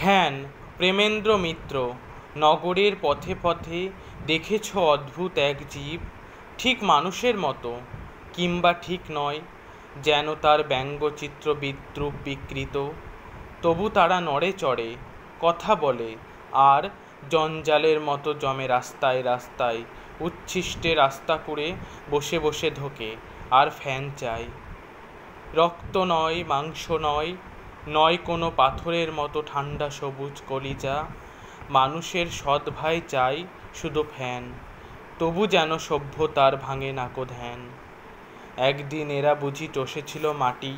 Fan Premendra মিত্র। নগরের পথে পথে দেখেছ অদ্ভুত এক জীব, ঠিক মানুষের মতো কিংবা ঠিক নয়, যেন তার ব্যঙ্গচিত্র বিদ্রূপ বিকৃত। তবু তারা নড়ে চড়ে, কথা বলে, আর জঞ্জালের মতো জমে রাস্তায় রাস্তায়। উচ্ছিষ্টে রাস্তা করে বসে বসে ধোকে, আর ফ্যান চাই। রক্ত নয়, মাংস নয়, নয় কোনো পাথরের মতো ঠান্ডা সবুজ কলিজা। মানুষের সৎ ভাই চাই শুধু ফ্যান, তবু যেন সভ্যতার ভাঙে নাকো ধ্যান। একদিন এরা বুঝি চষেছিল মাটি,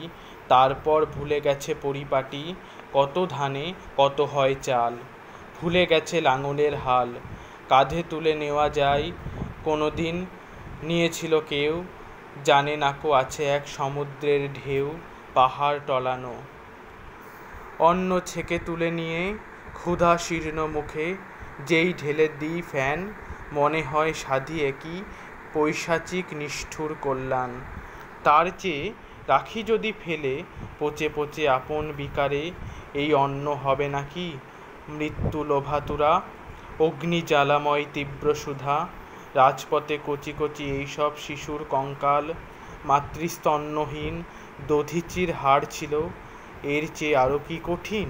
তারপর ভুলে গেছে পরিপাটি। কত ধানে কত হয় চাল, ভুলে গেছে লাঙলের হাল। কাঁধে তুলে নেওয়া যায়, কোনো দিন নিয়েছিল কেউ, জানে নাকো আছে এক সমুদ্রের ঢেউ পাহাড় টলানো। অন্ন ছেঁকে তুলে নিয়ে ক্ষুধা শীর্ণ মুখে যেই ঢেলে দিই ফ্যান, মনে হয় সাধি একই পৈশাচিক নিষ্ঠুর কল্যাণ। তার চেয়ে রাখি যদি ফেলে পচে পচে আপন বিকারে, এই অন্ন হবে নাকি মৃত্যু লোভাতুরা। অগ্নি জ্বালাময় তীব্র সুধা, রাজপথে কচি কচি এইসব শিশুর কঙ্কাল। মাতৃস্তন্যহীন দধিচির হাড় ছিল, এর চেয়ে আরো কি কঠিন।